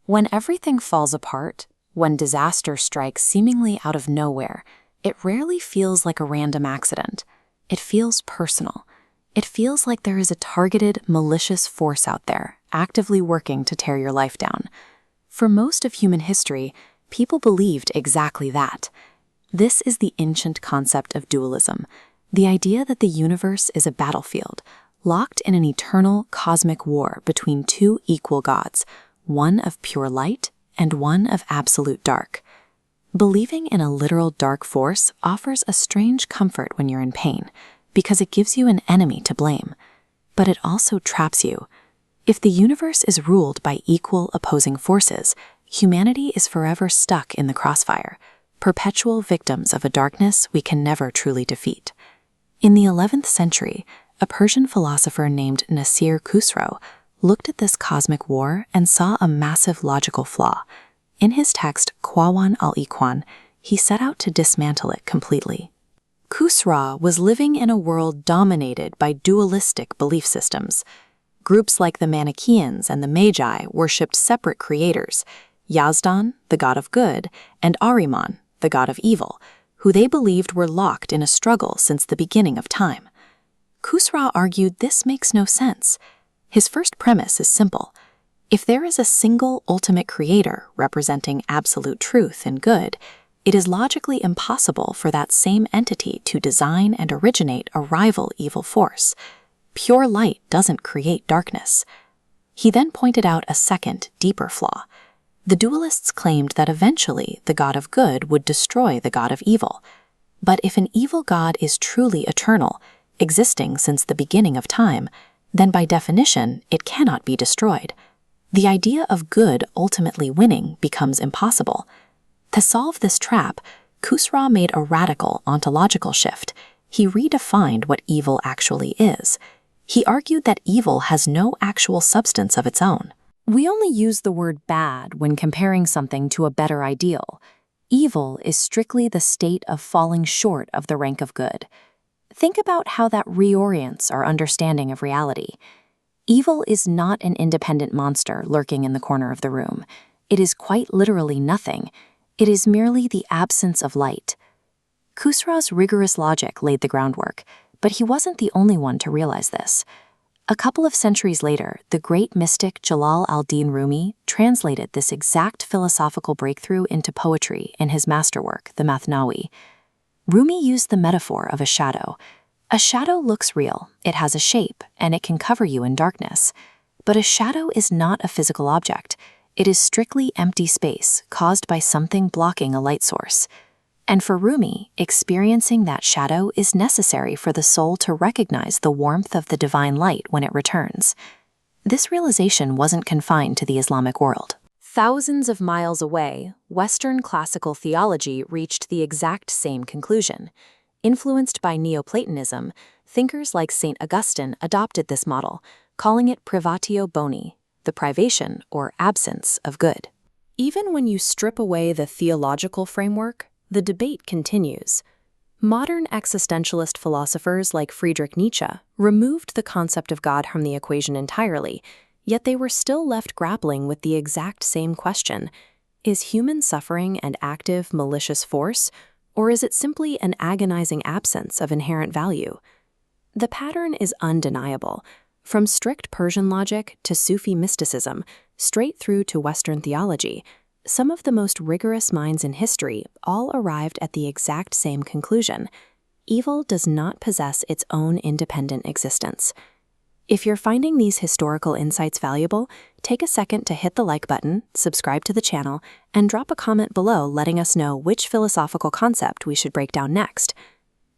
When everything falls apart, when disaster strikes seemingly out of nowhere, it rarely feels like a random accident. It feels personal. It feels like there is a targeted, malicious force out there, actively working to tear your life down. For most of human history, people believed exactly that. This is the ancient concept of dualism, the idea that the universe is a battlefield, locked in an eternal cosmic war between two equal gods, one of pure light and one of absolute dark. Believing in a literal dark force offers a strange comfort when you're in pain, because it gives you an enemy to blame. But it also traps you. If the universe is ruled by equal opposing forces, humanity is forever stuck in the crossfire, perpetual victims of a darkness we can never truly defeat. In the 11th century, a Persian philosopher named Naser Khosrow looked at this cosmic war and saw a massive logical flaw. In his text, Khwan al-Akhwan, he set out to dismantle it completely. Khosrow was living in a world dominated by dualistic belief systems. Groups like the Manichaeans and the Magi worshipped separate creators, Yazdan, the god of good, and Ahriman, the god of evil, who they believed were locked in a struggle since the beginning of time. Khosrow argued this makes no sense. His first premise is simple. If there is a single ultimate creator representing absolute truth and good, it is logically impossible for that same entity to design and originate a rival evil force. Pure light doesn't create darkness. He then pointed out a second, deeper flaw. The dualists claimed that eventually the god of good would destroy the god of evil. But if an evil god is truly eternal, existing since the beginning of time, then by definition it cannot be destroyed. The idea of good ultimately winning becomes impossible. To solve this trap, Khosrow made a radical ontological shift. He redefined what evil actually is. He argued that evil has no actual substance of its own. We only use the word bad when comparing something to a better ideal. Evil is strictly the state of falling short of the rank of good. Think about how that reorients our understanding of reality. Evil is not an independent monster lurking in the corner of the room. It is quite literally nothing. It is merely the absence of light. Khosrow's rigorous logic laid the groundwork, but he wasn't the only one to realize this. A couple of centuries later, the great mystic Jalal al-Din Rumi translated this exact philosophical breakthrough into poetry in his masterwork, the Mathnawi. Rumi used the metaphor of a shadow. A shadow looks real, it has a shape, and it can cover you in darkness. But a shadow is not a physical object. It is strictly empty space caused by something blocking a light source. And for Rumi, experiencing that shadow is necessary for the soul to recognize the warmth of the divine light when it returns. This realization wasn't confined to the Islamic world. Thousands of miles away, Western classical theology reached the exact same conclusion. Influenced by Neoplatonism, thinkers like St. Augustine adopted this model, calling it privatio boni, the privation or absence of good. Even when you strip away the theological framework, the debate continues. Modern existentialist philosophers like Friedrich Nietzsche removed the concept of God from the equation entirely, yet they were still left grappling with the exact same question. Is human suffering an active, malicious force, or is it simply an agonizing absence of inherent value? The pattern is undeniable. From strict Persian logic to Sufi mysticism, straight through to Western theology, some of the most rigorous minds in history all arrived at the exact same conclusion. Evil does not possess its own independent existence. If you're finding these historical insights valuable, take a second to hit the like button, subscribe to the channel, and drop a comment below letting us know which philosophical concept we should break down next.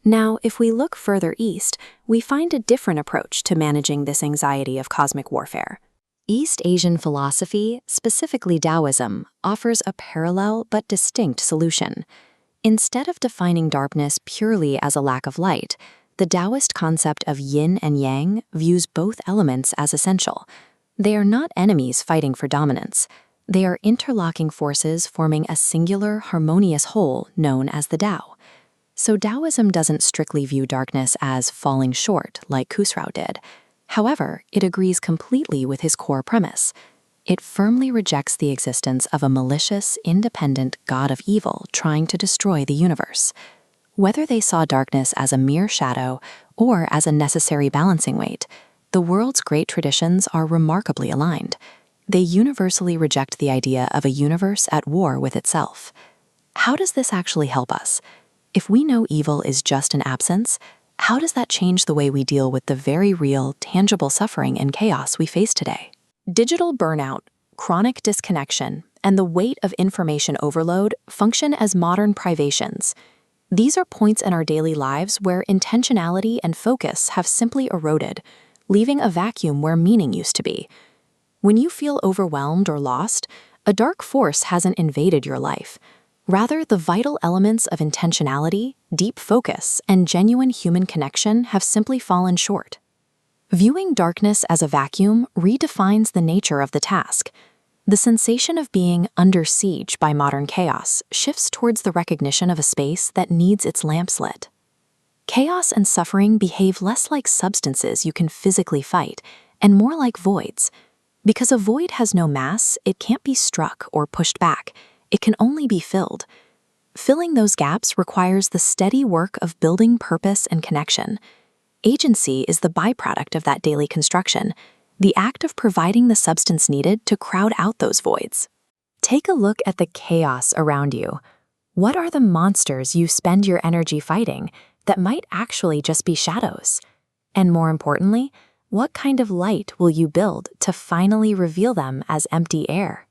Now, if we look further east, we find a different approach to managing this anxiety of cosmic warfare. East Asian philosophy, specifically Taoism, offers a parallel but distinct solution. Instead of defining darkness purely as a lack of light, the Taoist concept of yin and yang views both elements as essential. They are not enemies fighting for dominance. They are interlocking forces forming a singular, harmonious whole known as the Tao. So Taoism doesn't strictly view darkness as falling short like Khosrow did. However, it agrees completely with his core premise. It firmly rejects the existence of a malicious, independent god of evil trying to destroy the universe. Whether they saw darkness as a mere shadow or as a necessary balancing weight, the world's great traditions are remarkably aligned. They universally reject the idea of a universe at war with itself. How does this actually help us? If we know evil is just an absence, how does that change the way we deal with the very real, tangible suffering and chaos we face today? Digital burnout, chronic disconnection, and the weight of information overload function as modern privations. These are points in our daily lives where intentionality and focus have simply eroded, leaving a vacuum where meaning used to be. When you feel overwhelmed or lost, a dark force hasn't invaded your life. Rather, the vital elements of intentionality, deep focus, and genuine human connection have simply fallen short. Viewing darkness as a vacuum redefines the nature of the task. The sensation of being under siege by modern chaos shifts towards the recognition of a space that needs its lamps lit. Chaos and suffering behave less like substances you can physically fight, and more like voids. Because a void has no mass, it can't be struck or pushed back. It can only be filled. Filling those gaps requires the steady work of building purpose and connection. Agency is the byproduct of that daily construction, the act of providing the substance needed to crowd out those voids. Take a look at the chaos around you. What are the monsters you spend your energy fighting that might actually just be shadows? And more importantly, what kind of light will you build to finally reveal them as empty air?